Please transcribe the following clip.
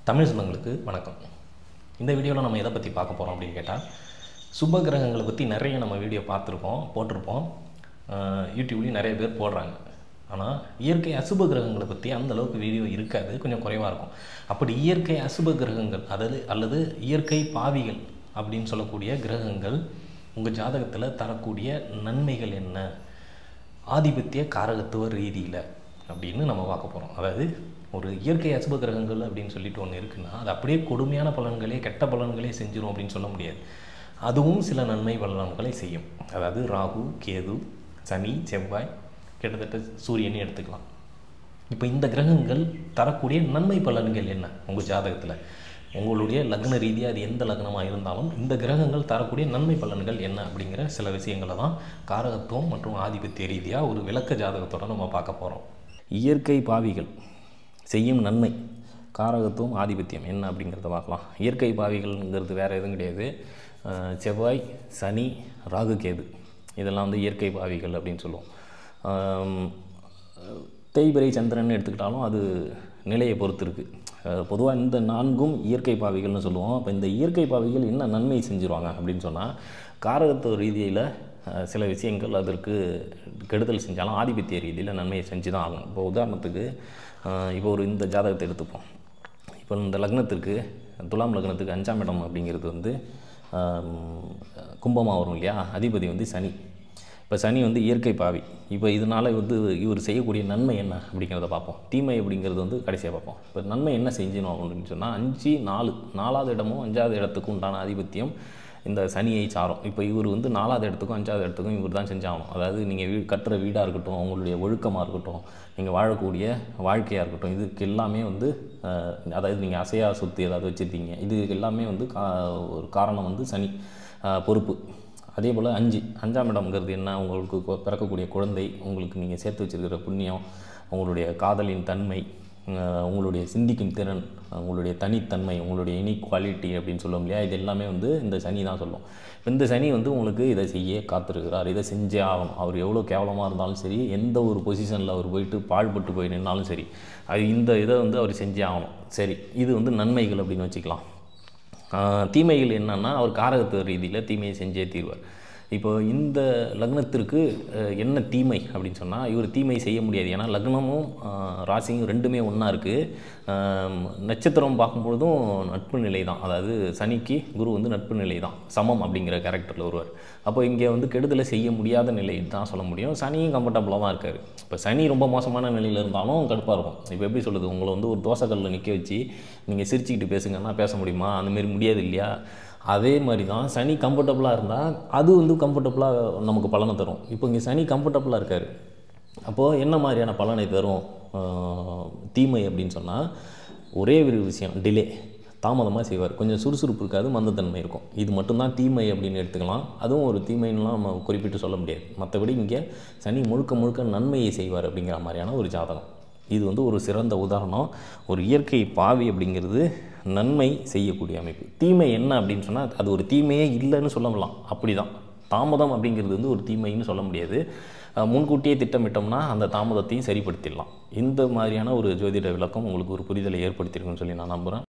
தமிழ் சொந்தங்களுக்கு வணக்கம். இந்த வீடியோவில் நம்ம எதை பற்றி பார்க்க போகிறோம் அப்படின்னு கேட்டால், சுப கிரகங்களை பற்றி நிறைய நம்ம வீடியோ போட்டிருப்போம். யூடியூப்லேயும் நிறைய பேர் போடுறாங்க. ஆனால் இயற்கை அசுப கிரகங்களை பற்றி அந்தளவுக்கு வீடியோ இருக்காது, கொஞ்சம் குறைவாக இருக்கும். அப்படி இயற்கை அசுப கிரகங்கள் அல்லது இயற்கை பாவிகள் அப்படின்னு சொல்லக்கூடிய கிரகங்கள் உங்கள் ஜாதகத்தில் தரக்கூடிய நன்மைகள் என்ன, ஆதிபத்திய காரகத்துவ ரீதியில் அப்படின்னு நம்ம பார்க்க போகிறோம். அதாவது ஒரு இயற்கை அசுப கிரகங்கள் அப்படின்னு சொல்லிட்டு ஒன்று இருக்குன்னா, அது அப்படியே கொடுமையான பலன்களே கெட்ட பலன்களே செஞ்சிடும் அப்படின்னு சொல்ல முடியாது. அதுவும் சில நன்மை பலன்களை செய்யும். அதாவது ராகு, கேது, சனி, செவ்வாய், கிட்டத்தட்ட சூரியனை எடுத்துக்கலாம். இப்போ இந்த கிரகங்கள் தரக்கூடிய நன்மை பலன்கள் என்ன உங்கள் ஜாதகத்தில், உங்களுடைய லக்ன ரீதியாக அது எந்த லக்னமாக இருந்தாலும் இந்த கிரகங்கள் தரக்கூடிய நன்மை பலன்கள் என்ன அப்படிங்கிற சில விஷயங்களை தான் காரகத்துவம் மற்றும் ஆதிபத்திய ரீதியாக ஒரு விளக்க ஜாதகத்தோடு நம்ம பார்க்க போகிறோம். இயற்கை பாவிகள் செய்யும் நன்மை, காரகத்துவம், ஆதிபத்தியம் என்ன அப்படிங்கிறத பார்க்கலாம். இயற்கை பாவிகள்ங்கிறது வேறு எதுவும் கிடையாது. செவ்வாய், சனி, ராகு, கேது இதெல்லாம் வந்து இயற்கை பாவிகள் அப்படின்னு சொல்லுவோம். தேய்பிறை சந்திரன் எடுத்துக்கிட்டாலும் அது நிலையை பொறுத்து இருக்குது. பொதுவாக இந்த நான்கும் இயற்கை பாவிகள்னு சொல்லுவோம். அப்போ இந்த இயற்கை பாவிகள் என்ன நன்மை செஞ்சுருவாங்க அப்படின்னு சொன்னால், காரகத்துவ ரீதியில் சில விஷயங்கள் அதற்கு கெடுதல் செஞ்சாலும் ஆதிபத்திய ரீதியில் நன்மையை செஞ்சு தான் ஆகணும். இப்போ உதாரணத்துக்கு இப்போ இந்த ஜாதகத்தை எடுத்துப்போம். இப்போ இந்த லக்னத்திற்கு, துலாம் லக்னத்துக்கு 5ஆம் இடம் அப்படிங்கிறது வந்து கும்பமாக வரும் இல்லையா, அதிபதி வந்து சனி. இப்போ சனி வந்து இயற்கை பாவி. இப்போ இதனால் வந்து இவர் செய்யக்கூடிய நன்மை என்ன அப்படிங்கிறத பார்ப்போம். தீமை அப்படிங்கிறது வந்து கடைசியாக பார்ப்போம். இப்போ நன்மை என்ன செஞ்சணும் அப்படின்னு சொன்னால், 5, 4 4வது இடமும் 5வது இடத்துக்கும் உண்டான ஆதிபத்தியம் இந்த சனியை சாரும். இப்போ இவர் வந்து 4வது இடத்துக்கும் 5வது இடத்துக்கும் இவர் தான் செஞ்சாகணும். அதாவது நீங்கள் கட்டுற வீடாக இருக்கட்டும், உங்களுடைய ஒழுக்கமாக இருக்கட்டும், நீங்கள் வாழக்கூடிய வாழ்க்கையாக இருக்கட்டும், இதுக்கு எல்லாமே வந்து அதாவது நீங்கள் அசையா சொத்து ஏதாவது வச்சுருக்கீங்க, இது எல்லாமே வந்து ஒரு காரணம் வந்து சனி பொறுப்பு. அதே போல் 5ஆம் இடம்ங்கிறது என்ன, உங்களுக்கு பிறக்கக்கூடிய குழந்தை, உங்களுக்கு நீங்கள் சேர்த்து வச்சுருக்கிற புண்ணியம், உங்களுடைய காதலின் தன்மை, உங்களுடைய சிந்திக்கும் திறன், உங்களுடைய தனித்தன்மை, உங்களுடைய இனிக்வாலிட்டி அப்படின்னு சொல்லுவோம் இல்லையா, இது எல்லாமே வந்து இந்த சனி தான் சொல்லும். இந்த சனி வந்து உங்களுக்கு இதை செய்ய காத்திருக்கிறார், இதை செஞ்சே ஆகணும். அவர் எவ்வளோ கேவலமாக இருந்தாலும் சரி, எந்த ஒரு பொசிஷனில் அவர் போயிட்டு பாழ்பட்டு போய் நின்னாலும் சரி, அது இந்த இதை வந்து அவர் செஞ்சே ஆகணும். சரி, இது வந்து நன்மைகள் அப்படின்னு வச்சுக்கலாம். தீமைகள் என்னென்னா, அவர் காரகத்துவ ரீதியில் தீமையை செஞ்சே தீர்வார். இப்போ இந்த லக்னத்திற்கு என்ன தீமை அப்படின்னு சொன்னால், இவர் தீமை செய்ய முடியாது. ஏன்னா லக்னமும் ராசியும் ரெண்டுமே ஒன்றா இருக்குது. நட்சத்திரம் பார்க்கும்பொழுதும் நட்பு நிலை தான். அதாவது சனிக்கு குரு வந்து நட்பு நிலை தான், சமம் அப்படிங்கிற கேரக்டரில் வருவார். அப்போ இங்கே வந்து கெடுதலை செய்ய முடியாத நிலை தான் சொல்ல முடியும். சனியும் கம்ஃபர்டபுளாக தான் இருக்கார். இப்போ சனி ரொம்ப மோசமான நிலையில் இருந்தாலும் கடுப்பாக இருக்கும். இப்போ எப்படி சொல்லுது, உங்களை வந்து ஒரு தோசைக்கல்லில் நிற்க வச்சு நீங்கள் சிரிச்சுக்கிட்டு பேசுங்கன்னா பேச முடியுமா? அந்தமாரி முடியாது இல்லையா? அதே மாதிரி தான் சனி கம்ஃபர்டபுளாக இருந்தால் அது வந்து கம்ஃபர்டபுளாக நமக்கு பலனை தரும். இப்போ இங்கே சனி கம்ஃபர்டபுளாக இருக்கார். அப்போது என்ன மாதிரியான பலனை தரும் தீமை அப்படின்னு சொன்னால், ஒரே ஒரு விஷயம், டிலே, தாமதமாக செய்வார். கொஞ்சம் சுறுசுறுப்பு இருக்காது, மந்தத்தன்மை இருக்கும். இது மட்டும்தான் தீமை அப்படின்னு எடுத்துக்கலாம். அதுவும் ஒரு தீமைன்னெலாம் நம்ம குறிப்பிட்டு சொல்ல முடியாது. மற்றபடி இங்கே சனி முழுக்க முழுக்க நன்மையை செய்வார் அப்படிங்கிற மாதிரியான ஒரு ஜாதகம். இது வந்து ஒரு சிறந்த உதாரணம். ஒரு இயற்கை பாவி அப்படிங்கிறது நன்மை செய்யக்கூடிய அமைப்பு. தீமை என்ன அப்படின்னு சொன்னால், அது ஒரு தீமையே இல்லைன்னு சொல்லலாம். அப்படி தான் தாமதம் அப்படிங்கிறது வந்து ஒரு தீமைன்னு சொல்ல முடியாது. முன்கூட்டியே திட்டமிட்டோம்னா அந்த தாமதத்தையும் சரிப்படுத்திடலாம். இந்த மாதிரியான ஒரு ஜோதிட விளக்கம் உங்களுக்கு ஒரு புரிதலை ஏற்படுத்தியிருக்குன்னு சொல்லி நான் நம்புகிறேன்.